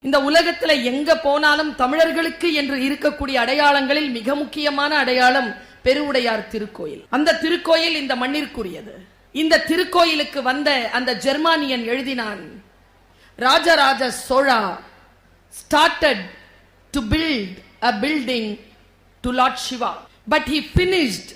இந்த உலகத்துல எங்க போனாலும் தமிழர்களுக்கு என்று இருக்கக்கூடிய அடையாளங்களில் மிக முக்கியமான அடையாளம் பெருவுடையார் திருக்கோயில். அந்த திருக்கோயில் இந்த மண்ணிற்குரியது. இந்த திருக்கோயிலுக்கு வந்த அந்த ஜெர்மானியன் எழுதினான், Rajaraja Chola started to build a building to Lord Shiva, but he finished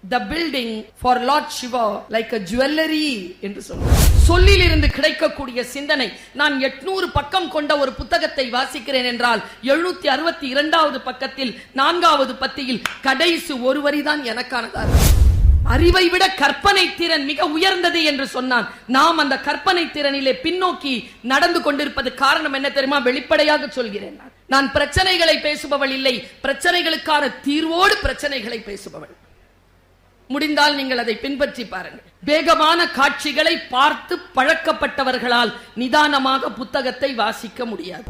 the building for Lord Shiva like a jewelry என்று சொல்றார். சொல்லிலிருந்து கிடைக்கக்கூடிய சிந்தனை. நான் 800 பக்கம் கொண்ட ஒரு புத்தகத்தை வாசிக்கிறேன் என்றால் 762வது பக்கத்தில் 4வது பத்தியில் கடைசி ஒரு வரிதான் எனக்கானதா. அறிவை விட கற்பனை திறன் மிக உயர்ந்தது என்று சொன்னான். நாம் அந்த கற்பனை திறனிலே பின்னோக்கி நடந்து கொண்டிருப்பது காரணம் என்ன தெரியுமா? வெளிப்படையாக சொல்கிறேன், நான் பிரச்சனைகளை பேசுபவள் இல்லை, பிரச்சனைகளுக்கான தீர்வோடு பிரச்சனைகளை பேசுபவள். முடிந்தால் நீங்கள் அதை பின்பற்றி பாருங்கள். வேகமான காட்சிகளை பார்த்து பழக்கப்பட்டவர்களால் நிதானமாக புத்தகத்தை வாசிக்க முடியாது.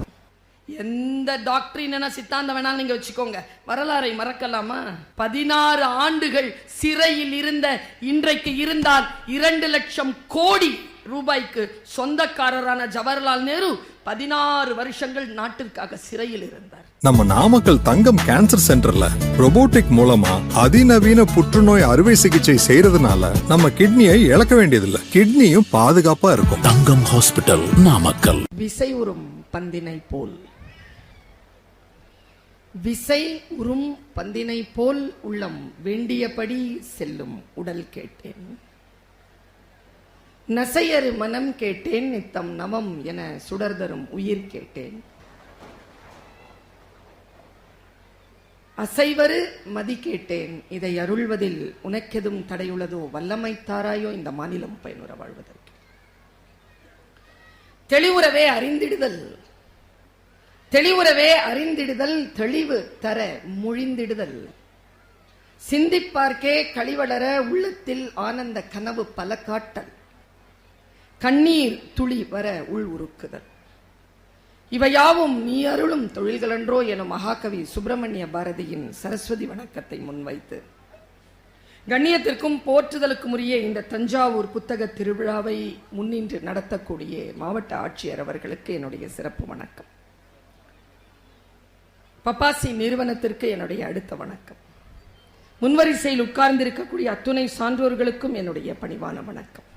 எந்த டாக்டரின் சித்தாந்தம் வேணாலும் நீங்க வச்சுக்கோங்க, வரலாறை மறக்கலாமா? 16 ஆண்டுகள் சிறையில் இருந்த இன்றைக்கு இருந்தால் 2 லட்சம் கோடி ரூபாய்க்கு சொந்தக்காரரான ஜவஹர்லால் நேரு 16 வருஷங்கள் நாட்டிற்காக சிறையில் இருந்தார். நம்ம நாமக்கல் தங்கம் கேன்சர் சென்டர்ல ரோபோட்டிக் மூலமா அதிநவீன புற்றுநோய் அறுவை சிகிச்சை செய்யறதுனால நம்ம கிட்னியை இழக்க வேண்டியதில்லை, கிட்னியும் பாதுகாப்பா இருக்கும். தங்கம் ஹாஸ்பிட்டல், நாமக்கல். விசை உறும் பந்தினை போல், விசை உறும் பந்தினை போல் உள்ளம் வேண்டியபடி செல்லும் உடல் கேட்டேன், நசையறு மனம் கேட்டேன், நித்தம் நவம் என சுடர்தரும் உயிர் கேட்டேன், அசைவரு மதி கேட்டேன், இதை அருள்வதில் உனக்கெதும் தடையுள்ளதோ, வல்லமை தாராயோ இந்த மாநிலம் பயனுற வாழ்வதற்கு. தெளிவுறவே அறிந்திடுதல், தெளிவுறவே அறிந்திடுதல், தெளிவு தர முழிந்திடுதல், சிந்திப்பார்க்கே கழிவளர உள்ளத்தில் ஆனந்த கனவு பல காட்டல், கண்ணீர் துளி வர உள் உருக்குதல், இவையாவும் நீ அருளும் தொழில்களன்றோ எனும் மகாகவி சுப்பிரமணிய பாரதியின் சரஸ்வதி வணக்கத்தை முன்வைத்து கண்ணியத்திற்கும் போற்றுதலுக்கும் உரிய இந்த தஞ்சாவூர் புத்தக திருவிழாவை முன்னின்று நடத்தக்கூடிய மாவட்ட ஆட்சியர் அவர்களுக்கு என்னுடைய சிறப்பு வணக்கம். பப்பாசி நிறுவனத்திற்கு என்னுடைய அடுத்த வணக்கம். முன்வரிசையில் உட்கார்ந்திருக்கக்கூடிய அத்துணை சான்றோர்களுக்கும் என்னுடைய பணிவான வணக்கம்.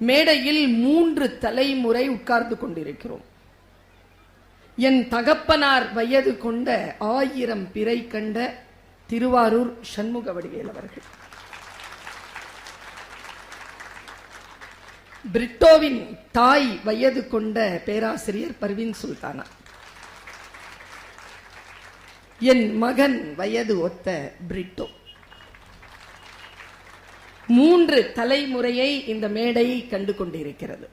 மேடையில் 3 தலைமுறை உட்கார்ந்து கொண்டிருக்கிறோம். என் தகப்பனார் வயது கொண்ட 1000 பிறை கண்ட திருவாரூர் சண்முக வடிவேல் அவர்கள், பிரிட்டோவின் தாய் வயது கொண்ட பேராசிரியர் பர்வீன் சுல்தானா, என் மகன் வயது ஒத்த பிரிட்டோ. 3 தலைமுறையை இந்த மேடை கண்டு கொண்டிருக்கிறது.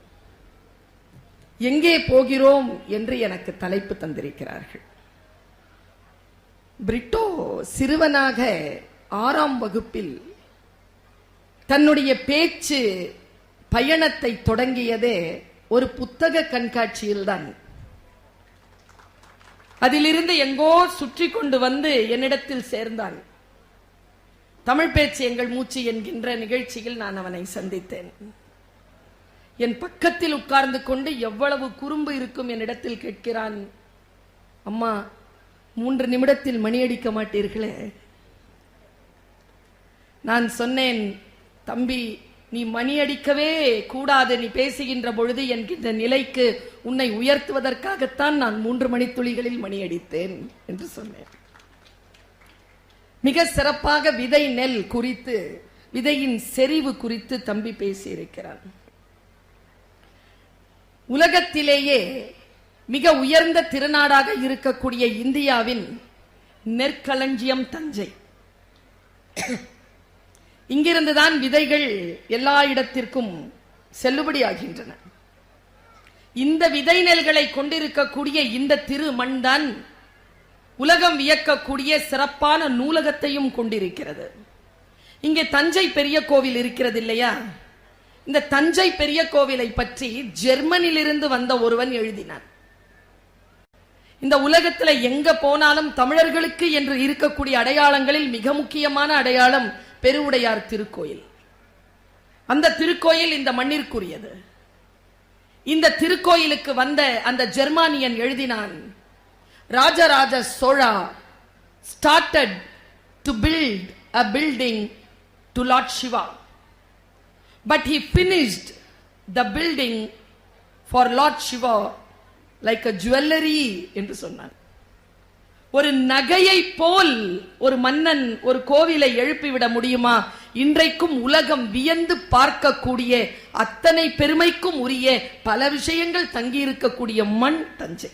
எங்கே போகிறோம் என்று எனக்கு தலைப்பு தந்திருக்கிறார்கள். பிரிட்டோ சிறுவனாக 6ஆம் வகுப்பில் தன்னுடைய பேச்சு பயணத்தை தொடங்கியதே ஒரு புத்தக கண்காட்சியில்தான். அதிலிருந்து எங்கோ சுற்றி கொண்டு வந்து என்னிடத்தில் சேர்ந்தான். தமிழ் பேச்சு எங்கள் மூச்சு என்கின்ற நிகழ்ச்சியில் நான் அவனை சந்தித்தேன். என் பக்கத்தில் உட்கார்ந்து கொண்டு எவ்வளவு குறும்பு இருக்கும் என்னிடத்தில் கேட்கிறான், அம்மா 3 நிமிடத்தில் மணி அடிக்க மாட்டீர்களே? நான் சொன்னேன், தம்பி நீ மணி அடிக்கவே கூடாது, நீ பேசுகின்ற பொழுது என்கின்ற நிலைக்கு உன்னை உயர்த்துவதற்காகத்தான் நான் 3 மணித்துளிகளில் மணி அடித்தேன் என்று சொன்னேன். மிக சிறப்பாக விதை நெல் குறித்து, விதையின் செறிவு குறித்து தம்பி பேசியிருக்கிறான். உலகத்திலேயே மிக உயர்ந்த திருநாடாக இருக்கக்கூடிய இந்தியாவின் நெற்களஞ்சியம் தஞ்சை. இங்கிருந்துதான் விதைகள் எல்லா இடத்திற்கும் செல்லுபடியாகின்றன. இந்த விதை நெல்களை கொண்டிருக்கக்கூடிய இந்த திரு மண் தான் உலகம் வியக்கக்கூடிய சிறப்பான நூலகத்தையும் கொண்டிருக்கிறது. இங்கே தஞ்சை பெரிய கோவில் இருக்கிறது இல்லையா? இந்த தஞ்சை பெரிய கோவிலை பற்றி ஜெர்மனியிலிருந்து வந்த ஒருவன் எழுதினான். இந்த உலகத்துல எங்க போனாலும் தமிழர்களுக்கு என்று இருக்கக்கூடிய அடையாளங்களில் மிக முக்கியமான அடையாளம் பெருவுடையார் திருக்கோயில். அந்த திருக்கோயில் இந்த மண்ணிற்குரியது. இந்த திருக்கோயிலுக்கு வந்த அந்த ஜெர்மானியன் எழுதினான், Rajaraja Chola started to build a building to Lord Shiva, but he finished the building for Lord Shiva like a jewelry என்று சொன்னார். ஒரு நகையை போல் ஒரு மன்னன் ஒரு கோவிலை எழுப்பிவிட முடியுமா? இன்றைக்கும் உலகம் வியந்து பார்க்கக்கூடிய அத்தனை பெருமைக்கும் உரிய பல விஷயங்கள் தங்கியிருக்கக்கூடிய மண் தஞ்சை.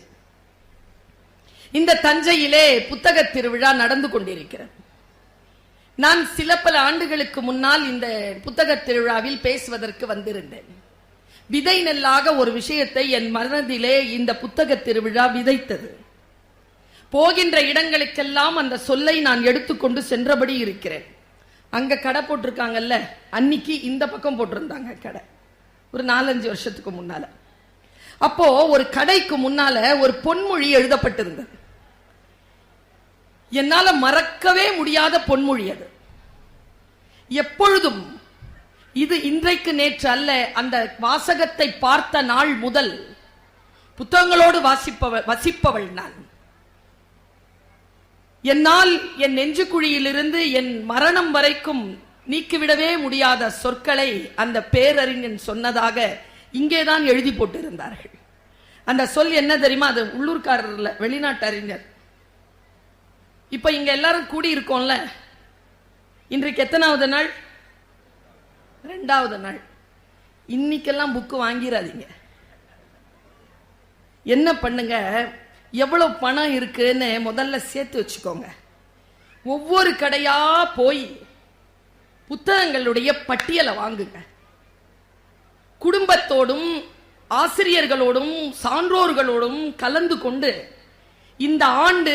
இந்த தஞ்சையிலே புத்தக திருவிழா நடந்து கொண்டிருக்கிறது. நான் சில பல ஆண்டுகளுக்கு முன்னால் இந்த புத்தக திருவிழாவில் பேசுவதற்கு வந்திருந்தேன். விதை நெல்லாக ஒரு விஷயத்தை என் மனதிலே இந்த புத்தக திருவிழா விதைத்தது. போகின்ற இடங்களுக்கெல்லாம் அந்த சொல்லை நான் எடுத்துக்கொண்டு சென்றபடி இருக்கிறேன். அங்க கடை போட்டிருக்காங்கல்ல, அன்னைக்கு இந்த பக்கம் போட்டிருந்தாங்க கடை, ஒரு 4-5 வருஷத்துக்கு முன்னால. அப்போ ஒரு கடைக்கு முன்னால ஒரு பொன்மொழி எழுதப்பட்டிருந்தது. என்னால மறக்கவே முடியாத பொன்மொழி அது. எப்பொழுதும் இது இன்றைக்கு நேற்று அல்ல, அந்த வாசகத்தை பார்த்த நாள் முதல் புத்தகங்களோடு வசிப்பவள் நான். என்னால் என் நெஞ்சுக்குழியிலிருந்து என் மரணம் வரைக்கும் நீக்கிவிடவே முடியாத சொற்களை அந்த பேரறிஞன் சொன்னதாக இங்கேதான் எழுதி போட்டிருந்தார்கள். அந்த சொல் என்ன தெரியுமா? அது உள்ளூர்காரர்ல, வெளிநாட்டு அறிஞர். இப்ப இங்க எல்லாரும் கூடி இருக்கோம்ல, இன்றைக்கு எத்தனாவது நாள்? 2வது நாள். இன்னைக்கெல்லாம் புக்கு வாங்கிடாதீங்க. என்ன பண்ணுங்க, எவ்வளவு பணம் இருக்குன்னு முதல்ல சேர்த்து வச்சுக்கோங்க. ஒவ்வொரு கடையா போய் புத்தகங்களுடைய பட்டியலை வாங்குங்க. குடும்பத்தோடும் ஆசிரியர்களோடும் சான்றோர்களோடும் கலந்து கொண்டு இந்த ஆண்டு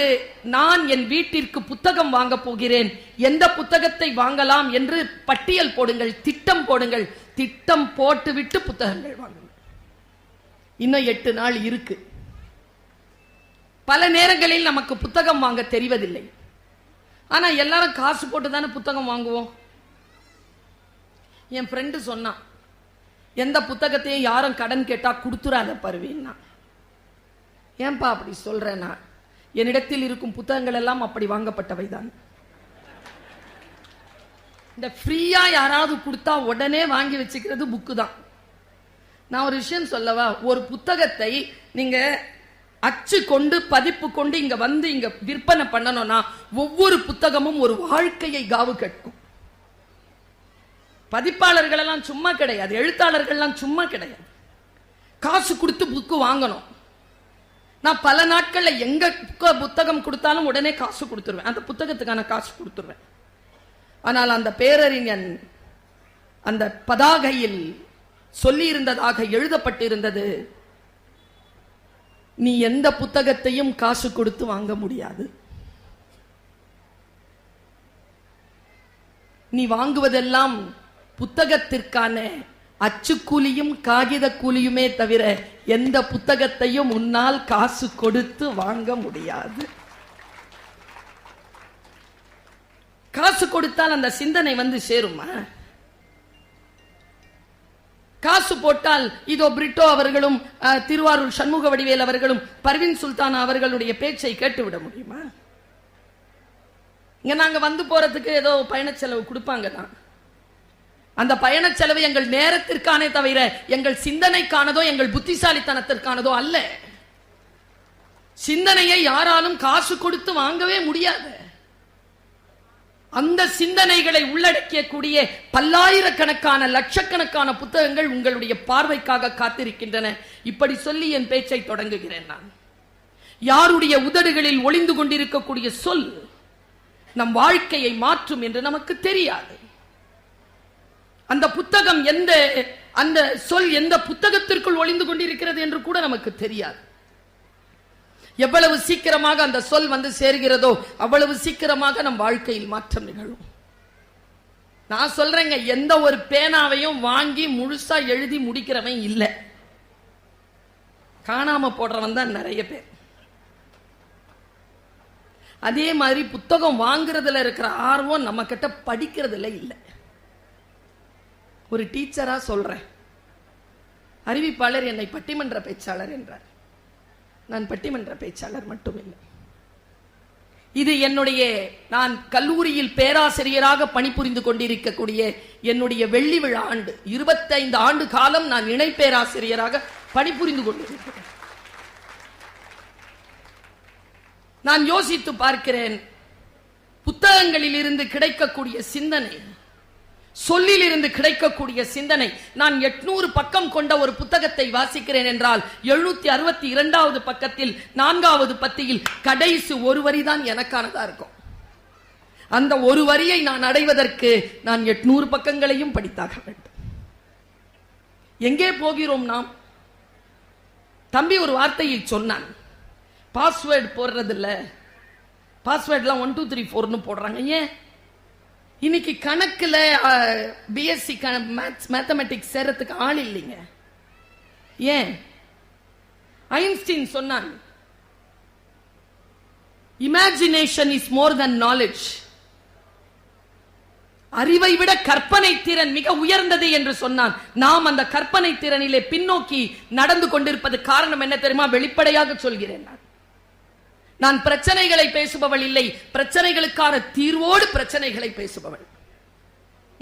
நான் என் வீட்டிற்கு புத்தகம் வாங்க போகிறேன், எந்த புத்தகத்தை வாங்கலாம் என்று பட்டியல் போடுங்கள், திட்டம் போடுங்கள். திட்டம் போட்டுவிட்டு புத்தகங்கள் வாங்குங்கள். இன்னும் 8 நாள் இருக்கு. பல நேரங்களில் நமக்கு புத்தகம் வாங்க தெரிவதில்லை. ஆனா எல்லாரும் காசு போட்டு தானே புத்தகம் வாங்குவோம். என் ஃப்ரெண்டு சொன்னான், எந்த புத்தகத்தையும் யாரும் கடன் கேட்டா கொடுத்துறாத பருவின்னா. ஏன்பா அப்படி சொல்றேன்னா, என்னிடத்தில் இருக்கும் புத்தகங்கள் எல்லாம் அப்படி வாங்கப்பட்டவை தான். இந்த ஃப்ரீயா யாராவது கொடுத்தா உடனே வாங்கி வச்சுக்கிறது புக்கு தான். நான் ஒரு விஷயம் சொல்லவா, ஒரு புத்தகத்தை நீங்க அச்சு கொண்டு பதிப்பு கொண்டு இங்க வந்து இங்க விற்பனை பண்ணணும்னா ஒவ்வொரு புத்தகமும் ஒரு வாழ்க்கையை காவு கட்டும். பதிப்பாளர்கள் எல்லாம் சும்மா கிடையாது, எழுத்தாளர்கள் எல்லாம் சும்மா கிடையாது. காசு கொடுத்து புக்கு வாங்கணும். நான் பல நாட்கள்ல எங்க புத்தகம் கொடுத்தாலும் உடனே காசு கொடுத்துருவேன், அந்த புத்தகத்துக்கான காசு கொடுத்துருவேன். ஆனால் அந்த பேரறிஞன் அந்த பதாகையில் சொல்லி இருந்ததாக எழுதப்பட்டிருந்தது, நீ எந்த புத்தகத்தையும் காசு கொடுத்து வாங்க முடியாது. நீ வாங்குவதெல்லாம் புத்தகத்திற்கான அச்சுக்கூலியும் காகித கூலியுமே தவிர எந்த புத்தகத்தையும் உன்னால் காசு கொடுத்து வாங்க முடியாது. காசு கொடுத்தால் அந்த சிந்தனை வந்து சேருமா? காசு போட்டால் இதோ பிரிட்டோ அவர்களும் திருவாரூர் சண்முக வடிவேல் அவர்களும் பர்வீன் சுல்தான் அவர்களுடைய பேச்சை கேட்டுவிட முடியுமா? இங்க நாங்க வந்து போறதுக்கு ஏதோ பயண செலவு கொடுப்பாங்க தான். அந்த பயண செலவு எங்கள் நேரத்திற்கானே தவிர எங்கள் சிந்தனைக்கானதோ எங்கள் புத்திசாலித்தனத்திற்கானதோ அல்ல. சிந்தனையை யாராலும் காசு கொடுத்து வாங்கவே முடியாது. அந்த சிந்தனைகளை உள்ளடக்கியக்கூடிய பல்லாயிரக்கணக்கான லட்சக்கணக்கான புத்தகங்கள் உங்களுடைய பார்வைக்காக காத்திருக்கின்றன. இப்படி சொல்லி என் பேச்சை தொடங்குகிறேன். நான் யாருடைய உதடுகளில் ஒளிந்து கொண்டிருக்கக்கூடிய சொல் நம் வாழ்க்கையை மாற்றும் என்று நமக்கு தெரியாது. அந்த புத்தகம் அந்த சொல் எந்த புத்தகத்திற்குள் ஒளிந்து கொண்டிருக்கிறது என்று கூட நமக்கு தெரியாது. எவ்வளவு சீக்கிரமாக அந்த சொல் வந்து சேர்கிறதோ அவ்வளவு சீக்கிரமாக நம் வாழ்க்கையில் மாற்றம் நிகழும். நான் சொல்றேங்க, எந்த ஒரு பேனாவையும் வாங்கி முழுசா எழுதி முடிக்கிறவன் இல்லை, காணாம போடுறவன் தான் நிறைய பேர். அதே மாதிரி புத்தகம் வாங்குறதுல இருக்கிற ஆர்வம் நம்ம கிட்ட படிக்கிறதுல இல்லை. ஒரு டீச்சரா சொல்றேன், அறிவிப்பாளர் என்னை பட்டிமன்ற பேச்சாளர் என்றார். நான் பட்டிமன்ற பேச்சாளர் மட்டுமில்லை, இது நான் கல்லூரியில் பேராசிரியராக பணிபுரிந்து கொண்டிருக்கக்கூடிய என்னுடைய வெள்ளி விழா ஆண்டு. 25 ஆண்டு காலம் நான் இணை பேராசிரியராக பணிபுரிந்து கொண்டிருக்கிறேன். நான் யோசித்து பார்க்கிறேன், புத்தகங்களில் இருந்து கிடைக்கக்கூடிய சிந்தனை, சொல்லில் இருந்து கிடைக்கக்கூடிய சிந்தனை. நான் 800 பக்கம் கொண்ட ஒரு புத்தகத்தை வாசிக்கிறேன் என்றால் 762வது பக்கத்தில் 4வது பத்தியில் கடைசி ஒரு வரி தான் எனக்கானதா இருக்கும். அந்த ஒரு வரியை நான் அடைவதற்கு நான் 800 பக்கங்களையும் படித்தாக வேண்டும். எங்கே போகிறோம் நாம்? தம்பி ஒரு வார்த்தையை சொன்னான், பாஸ்வேர்டு போடுறதில்ல, பாஸ்வேர்ட்லாம் 1 2 3 4ன்னு போடுறாங்க. ஏன்? இன்னைக்கு கணக்குல பிஎஸ்சி மேத்தமெட்டிக்ஸ் சேர்றதுக்கு ஆள் இல்லைங்க. ஏன்? ஐன்ஸ்டீன் சொன்னான், imagination is more than knowledge. அறிவை விட கற்பனை திறன் மிக உயர்ந்தது என்று சொன்னான். நாம் அந்த கற்பனை திறனிலே பின்னோக்கி நடந்து கொண்டிருப்பது காரணம் என்ன தெரியுமா? வெளிப்படையாக சொல்கிறேன், நான் பிரச்சனைகளை பேசுபவள் இல்லை, பிரச்சனைகளுக்கான தீர்வோடு பிரச்சனைகளை பேசுபவள்.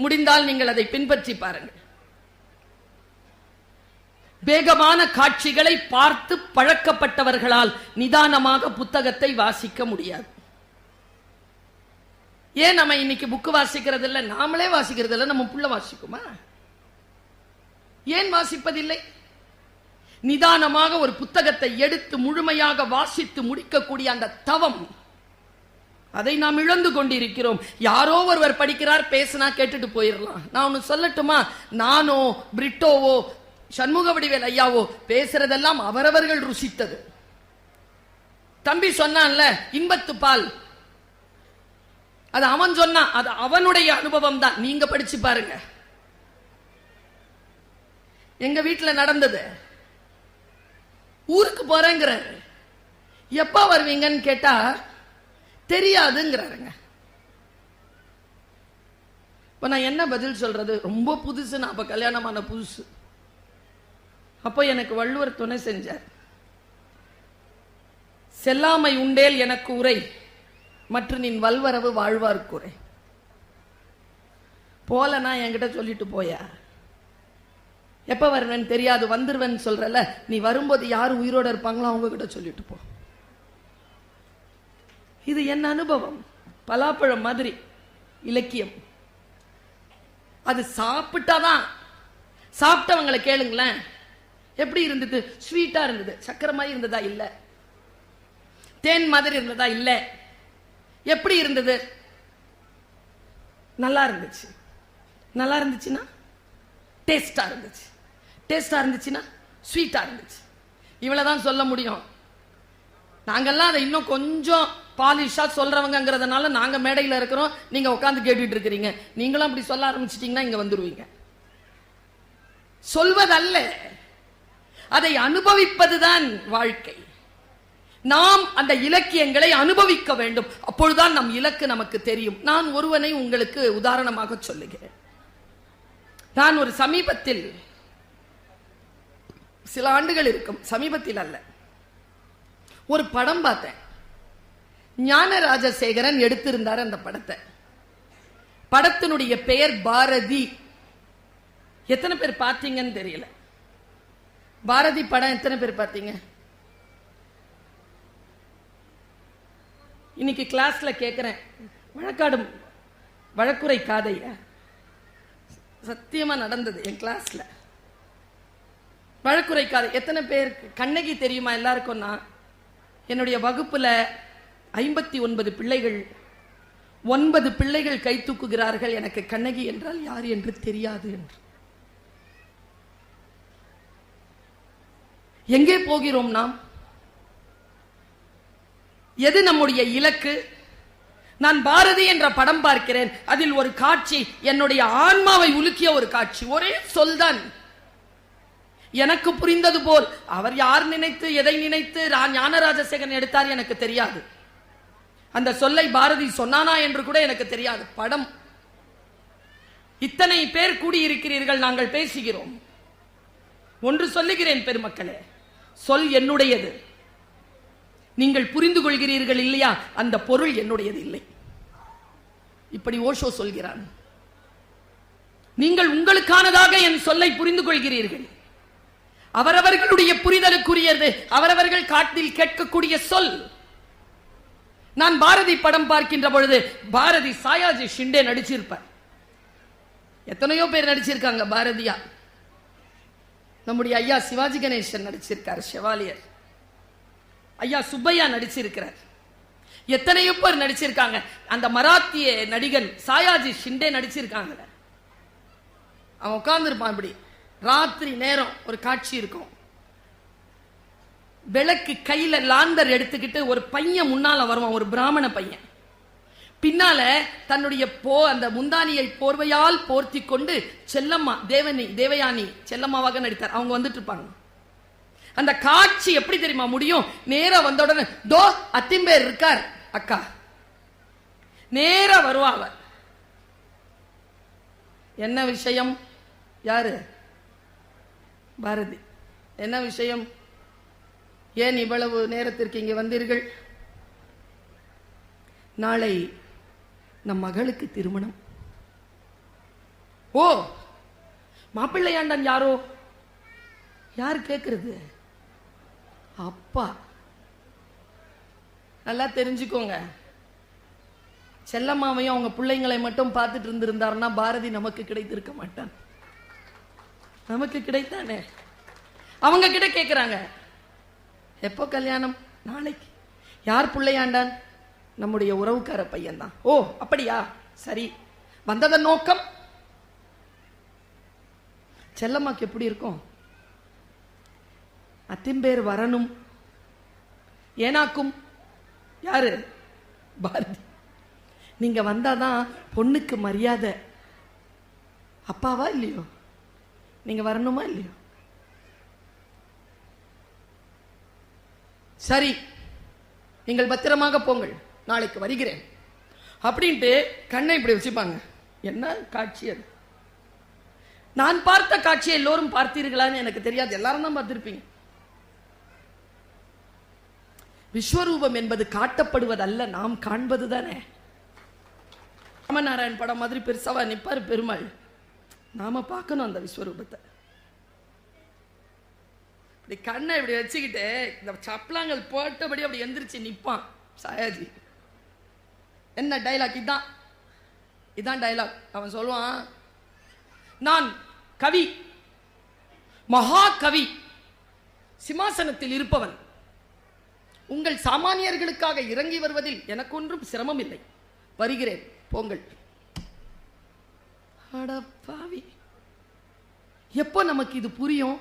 முடிந்தால் நீங்கள் அதை பின்பற்றி பாருங்கள். வேகமான காட்சிகளை பார்த்து பழக்கப்பட்டவர்களால் நிதானமாக புத்தகத்தை வாசிக்க முடியாது. ஏன் நம்ம இன்னைக்கு புக்கு வாசிக்கிறது இல்லை? நாமளே வாசிக்கிறது இல்லை, நம்ம புள்ள வாசிக்குமா? ஏன் வாசிப்பதில்லை? நிதானமாக ஒரு புத்தகத்தை எடுத்து முழுமையாக வாசித்து முடிக்கக்கூடிய அந்த தவம், அதை நாம் இழந்து கொண்டிருக்கிறோம். யாரோ ஒருவர் படிக்கிறார், பேசினா கேட்டுட்டு போயிடலாம். நான் ஒன்னு சொல்லட்டுமா? நானோ பிரிட்டோவோ சண்முக வடிவேல் ஐயாவோ பேசுறதெல்லாம் அவரவர்கள் ருசித்தது. தம்பி சொன்னான்ல இன்பத்து பால், அது அவன் சொன்னான், அது அவனுடைய அனுபவம் தான். நீங்க படிச்சு பாருங்க. எங்க வீட்டுல நடந்தது. ஊருக்கு போறேங்கிறாரு. எப்ப வருவீங்கன்னு கேட்டா தெரியாதுங்கிறாருங்க. இப்ப நான் என்ன பதில் சொல்றது? ரொம்ப புதுசு, நான் அப்ப கல்யாணமான புதுசு. அப்போ எனக்கு வள்ளுவர் துணை செஞ்சார். செல்லாமை உண்டேல் எனக்கு உரை, மற்ற நின் வல்வரவு வாழ்வார்க்குறை. போலனா என்கிட்ட சொல்லிட்டு போயா, எப்ப வருவேன்னு தெரியாது, வந்துருவேன்னு சொல்றல, நீ வரும்போது யாரு உயிரோட இருப்பாங்களோ அவங்க கிட்ட சொல்லிட்டு போ. இது என் அனுபவம். பலாப்பழம் மாதிரி இலக்கியம். அது சாப்பிட்டாதான். சாப்பிட்டவங்களை கேளுங்களேன், எப்படி இருந்தது? ஸ்வீட்டா இருந்தது. சக்கரை மாதிரி இருந்ததா? இல்ல. தேன் மாதிரி இருந்ததா? இல்ல. எப்படி இருந்தது? நல்லா இருந்துச்சு. நல்லா இருந்துச்சுன்னா டேஸ்டா இருந்துச்சு. டேஸ்டா இருந்துச்சுன்னா ஸ்வீட்டா இருந்துச்சு. இவ்வளவுதான் சொல்ல முடியும். நாங்கெல்லாம் அதை இன்னும் கொஞ்சம் பாலிஷா சொல்றவங்கிறதுனால நாங்க மேடையில் இருக்கிறோம், நீங்க உட்கார்ந்து கேட்டுட்டு இருக்கிறீங்க. நீங்களும் அப்படி சொல்ல ஆரம்பிச்சிட்டீங்கன்னா இங்க வந்துருவீங்க. சொல்வதல்ல, அதை அனுபவிப்பதுதான் வாழ்க்கை. நாம் அந்த இலக்கியங்களை அனுபவிக்க வேண்டும். அப்பொழுதுதான் நம் இலக்கு நமக்கு தெரியும். நான் ஒருவனை உங்களுக்கு உதாரணமாக சொல்லுகிறேன். நான் ஒரு சமீபத்தில், சில ஆண்டுகள் இருக்கும், சமீபத்தில் அல்ல, ஒரு படம் பார்த்தேன். ஞான ராஜசேகரன் எடுத்திருந்தார் அந்த படத்தை. படத்தினுடைய பெயர் பாரதி. எத்தனை பேர் பார்த்தீங்கன்னு தெரியல. பாரதி படம் எத்தனை பேர் பார்த்தீங்க? இன்னைக்கு கிளாஸ்ல கேட்கிறேன், வழக்குரை காதைய சத்தியமா நடந்தது என் கிளாஸ்ல. வழக்குரை காதை எத்தனை பேர்? கண்ணகி தெரியுமா எல்லாருக்கும்? என்னுடைய வகுப்புல 59 பிள்ளைகள், 9 பிள்ளைகள் கை தூக்குகிறார்கள், எனக்கு கண்ணகி என்றால் யார் என்று தெரியாது என்று. எங்கே போகிறோம் நாம்? எது நம்முடைய இலக்கு? நான் பாரதி என்ற படம் பார்க்கிறேன். அதில் ஒரு காட்சி என்னுடைய ஆன்மாவை உலுக்கிய ஒரு காட்சி. ஒரே சொல்தான். எனக்கு புரிந்தது போல், அவர் யார் நினைத்து எதை நினைத்து ஞான ராஜசேகரன் எடுத்தார் எனக்கு தெரியாது. அந்த சொல்லை பாரதி சொன்னானா என்று கூட எனக்கு தெரியாது. படம். இத்தனை பேர் கூடியிருக்கிறீர்கள், நாங்கள் பேசுகிறோம். ஒன்று சொல்லுகிறேன் பெருமக்களே, சொல் என்னுடையது. நீங்கள் புரிந்து கொள்கிறீர்கள் இல்லையா? அந்த பொருள் என்னுடையது இல்லை. இப்படி ஓஷோ சொல்கிறான். நீங்கள் உங்களுக்கானதாக என் சொல்லை புரிந்து கொள்கிறீர்கள். அவரவர்களுடைய புரிதலுக்குரியது, அவரவர்கள் காட்டில் கேட்கக்கூடிய சொல். நான் பாரதி படம் பார்க்கின்ற பொழுது பாரதி சாயாஜி ஷிண்டே நடிச்சிருப்பார். எத்தனையோ பேர் நடிச்சிருக்காங்க பாரதியா. நம்முடைய ஐயா சிவாஜி கணேசன் நடிச்சிருக்கார் ஷெவாலியர். ஐயா சுப்பையா நடிச்சிருக்கிறார். எத்தனையோ பேர் நடிச்சிருக்காங்க. அந்த மராத்திய நடிகன் சாயாஜி ஷிண்டே நடிச்சிருக்காங்க. அவன் உட்கார்ந்துருப்பான். இப்படி ராத்திரி நேரம் ஒரு காட்சி இருக்கும். விளக்கு கையில லாந்தர் எடுத்துக்கிட்டு ஒரு பையன் முன்னால வருவான், ஒரு பிராமண பையன். பின்னால தன்னுடைய அந்த முந்தானியை போர்வையால் போர்த்தி கொண்டு செல்லம்மா தேவயானி செல்லம்மாவாக நடித்தார். அவங்க வந்துட்டு இருப்பாங்க. அந்த காட்சி எப்படி தெரியுமா முடியும்? நேரா வந்த உடனே தோ அத்திம்பேர் இருக்கார் அக்கா, நேரா வருவாங்க. என்ன விஷயம்? யாரு? பாரதி. என்ன விஷயம்? ஏன் இவ்வளவு நேரத்திற்கு இங்கே வந்தீர்கள்? நாளை நம் மகளுக்கு திருமணம். ஓ, மாப்பிள்ளையாண்டான் யாரோ? யார் கேட்கிறது? அப்பா. நல்லா தெரிஞ்சுக்கோங்க, செல்லம்மாவையும் அவங்க பிள்ளைங்களை மட்டும் பார்த்துட்டு இருந்திருந்தாருன்னா பாரதி நமக்கு கிடைத்திருக்க மாட்டான். நமக்கு கிடைத்தானே. அவங்க கிட்ட கேட்கிறாங்க, எப்போ கல்யாணம்? நாளைக்கு. யார் பிள்ளையாண்டான்? நம்முடைய உறவுக்கார பையன் தான். ஓ அப்படியா, சரி. வந்ததன் நோக்கம்? செல்லம்மாக்கு எப்படி இருக்கும்? அத்திம்பேர் வரணும். ஏனாக்கும் யாரு? பாரதி. நீங்க வந்தாதான் பொண்ணுக்கு மரியாதை. அப்பாவா இல்லையோ? நீங்க வரணுமா இல்லையோ? சரி, நீங்கள் பத்திரமாக போங்கள், நாளைக்கு வருகிறேன் அப்படின்ட்டு கண்ணை இப்படி வச்சுப்பாங்க. என்ன காட்சி அது? நான் பார்த்த காட்சியை எல்லோரும் பார்த்தீர்களான்னு எனக்கு தெரியாது. எல்லாரும் தான் பார்த்திருப்பீங்க. விஸ்வரூபம் என்பது காட்டப்படுவதல்ல, நாம் காண்பது தானே. ராமநாராயண் படம் மாதிரி பெருசாவா நிப்பாரு பெருமாள்? நாம பார்க்கணும் அந்த விஸ்வரூபத்தை. இப்படி கண்ணை இப்படி வச்சுக்கிட்டு இந்த சப்பலாங்கள் போட்டபடி அப்படி எந்திரிச்சு நிப்பான் சாயாஜி. என்ன டைலாக்? இதான் டைலாக். அவன் சொல்லுவான், நான் கவி, மகா கவி, சிம்மாசனத்தில் இருப்பவன். உங்கள் சாமானியர்களுக்காக இறங்கி வருவதில் எனக்கு ஒன்றும் சிரமம் இல்லை. வருகிறேன், போங்கள். அடப்பாவி, எப்போ நமக்கு இது புரியும்?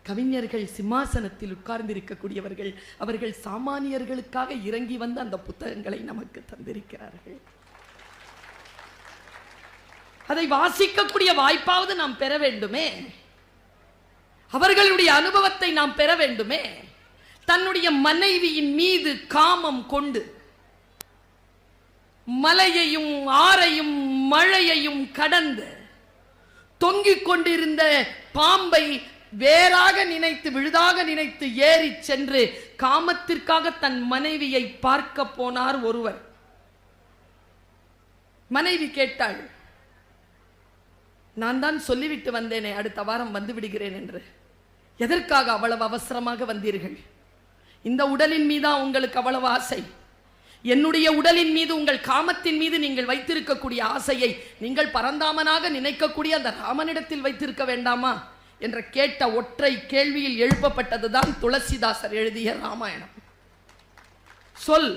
கவிஞர்கள் சிம்மாசனத்தில் உட்கார்ந்து இருக்கக்கூடியவர்கள், அவர்கள் சாமானியர்களுக்காக இறங்கி வந்து அந்த புத்தகங்களை நமக்கு தந்திருக்கிறார்கள். அதை வாசிக்கக்கூடிய வாய்ப்பாவது நாம் பெற வேண்டுமே. அவர்களுடைய அனுபவத்தை நாம் பெற வேண்டுமே. தன்னுடைய மனைவியின் மீது காமம் கொண்டு மலையையும் ஆறையும் மழையையும் கடந்து தொங்கிக் கொண்டிருந்த பாம்பை வேறாக நினைத்து விழுதாக நினைத்து ஏறி சென்று காமத்திற்காக தன் மனைவியை பார்க்க போனார் ஒருவர். மனைவி கேட்டாள், நான் தான் சொல்லிவிட்டு வந்தேனே அடுத்த வாரம் வந்து விடுகிறேன் என்று. எதற்காக அவ்வளவு அவசரமாக வந்தீர்கள்? இந்த உடலின் மீதா உங்களுக்கு அவ்வளவு ஆசை? என்னுடைய உடலின் மீது, உங்கள் காமத்தின் மீது நீங்கள் வைத்திருக்கக்கூடிய ஆசையை நீங்கள் பரந்தாமனாக நினைக்கக்கூடிய அந்த ராமனிடத்தில் வைத்திருக்க வேண்டாமா என்ற கேட்ட ஒற்றை கேள்வியில் எழுப்பப்பட்டதுதான் துளசிதாசர் எழுதிய ராமாயணம். சொல்.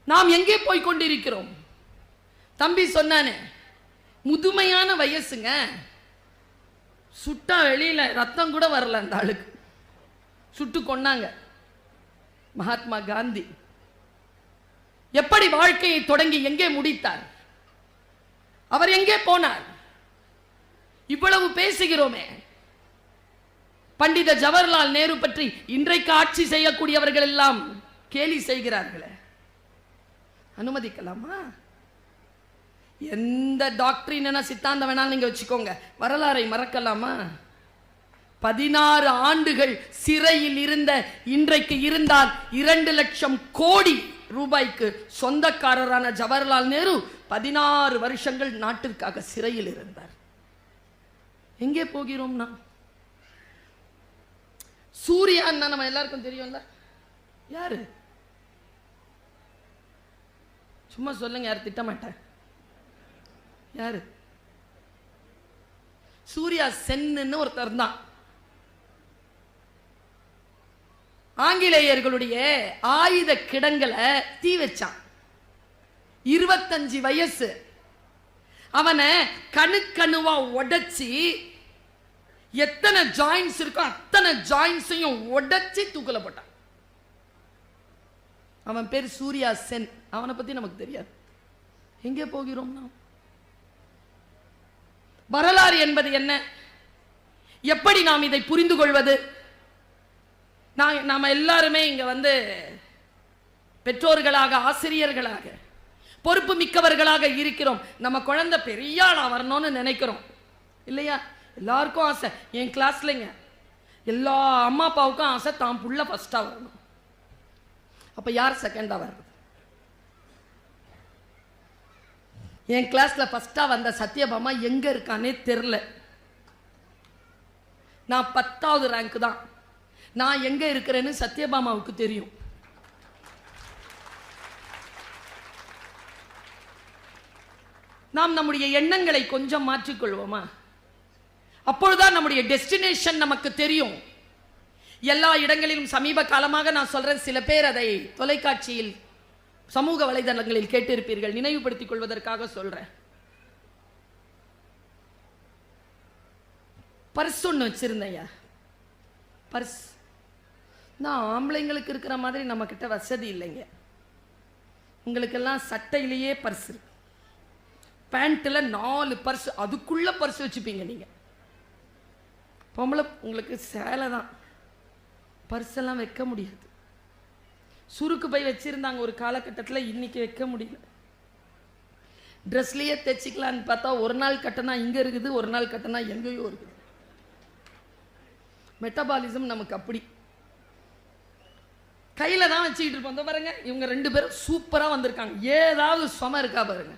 நாம் எங்கே போய் கொண்டிருக்கிறோம்? தம்பி சொன்னானே, முதுமையான வயசுங்க, சுட்டா வெளியில ரத்தம் கூட வரல அந்த ஆளுக்கு. சுட்டு கொன்னாங்க. மகாத்மா காந்தி எப்படி வாழ்க்கையை தொடங்கி எங்கே முடித்தார்? அவர் எங்கே போனார்? இவ்வளவு பேசுகிறோமே. பண்டித ஜவஹர்லால் நேரு பற்றி இன்றைக்கு ஆட்சி செய்யக்கூடியவர்கள் எல்லாம் கேலி செய்கிறார்களே, அனுமதிக்கலாமா? எந்த டாக்டரின் சித்தாந்தம் வேணாலும் நீங்க வச்சுக்கோங்க, வரலாறை மறக்கலாமா? 16 ஆண்டுகள் சிறையில் இருந்த இன்றைக்கு இருந்தால் 2 லட்சம் கோடி ரூபாய்க்கு சொந்தக்காரரான ஜவஹர்லால் நேரு 16 வருஷங்கள் நாட்டிற்காக சிறையில் இருந்தார். எங்கே போகிறோம் நாம்? சூர்யான்னா நம்ம எல்லாருக்கும் தெரியும்ல, யாரு? சும்மா சொல்லுங்க, யாரு திட்டமாட்டேன். யாரு? சூர்யா சென்னு ஒருத்தர் தான். ஆங்கிலேயர்களுடைய ஆயுத கிடங்களை தீ வச்சான். 25 வயசு. அவனை கணுக்கணுவா உடைச்சி எத்தனை ஜாயின்ஸ் இருக்கோ அத்தனை ஜாயின்ஸையும் உடைச்சி தூக்கல போட்டான். அவன் பேர் சூர்யா சென். அவனை பத்தி நமக்கு தெரியாது. எங்கே போகிறோம் நாம்? வரலாறு என்பது என்ன? எப்படி நாம் இதை புரிந்து கொள்வது? நாம எல்லாருமே இங்க பெற்றோர்களாக, ஆசிரியர்களாக, பொறுப்பு மிக்கவர்களாக இருக்கிறோம். நம்ம குழந்தை பெரிய ஆளா வரணும்னு நினைக்கிறோம் இல்லையா? எல்லாருக்கும் ஆசை. என் கிளாஸ்லங்க எல்லா அம்மா அப்பாவுக்கும் ஆசை தான் புள்ள ஃபர்ஸ்டா வரணும். அப்ப யார் செகண்டா வர்றது? என் கிளாஸ்ல ஃபர்ஸ்டா வந்த சத்யபாமா எங்க இருக்கானே தெரியல. நான் 10வது ரேங்க் தான். நான் எங்க இருக்கிறேன்னு சத்யபாமாவுக்கு தெரியும். நாம் நம்முடைய எண்ணங்களை கொஞ்சம் மாற்றிக்கொள்வோமா? அப்பொழுதுதான் நம்முடைய டெஸ்டினேஷன் நமக்கு தெரியும். எல்லா இடங்களிலும் சமீப காலமாக நான் சொல்றேன், சில பேர் அதை தொலைக்காட்சியில் சமூக வலைதளங்களில் கேட்டிருப்பீர்கள், நினைவுபடுத்திக் கொள்வதற்காக சொல்றேன். பர்ஸ் ஒன்று வச்சிருந்தையா, பர்ஸ். நான் ஆம்பளைங்களுக்கு இருக்கிற மாதிரி நம்ம கிட்ட வசதி இல்லைங்க. உங்களுக்கெல்லாம் சட்டையிலேயே பர்ஸ் இருக்கு, பேண்ட்ல 4 பர்ஸ், அதுக்குள்ள பர்ஸ் வச்சுப்பீங்க நீங்க. பொம்பளை உங்களுக்கு சேலை தான், பர்ஸ் எல்லாம் வைக்க முடியாது. சுருக்கு பை வச்சிருந்தாங்க ஒரு காலகட்டத்தில், இன்னைக்கு வைக்க முடியல. ட்ரெஸ்லயே தைச்சிக்கலான்னு பார்த்தா ஒரு நாள் கட்டணா இங்க இருக்குது, ஒரு நாள் கட்டணா எங்கேயோ இருக்குது. மெட்டபாலிசம் நமக்கு அப்படி. கையில தான் வச்சுக்கிட்டு இருப்போம். பாருங்க, இவங்க 2 பேரும் சூப்பரா வந்திருக்காங்க. ஏதாவது சும இருக்கா பாருங்க.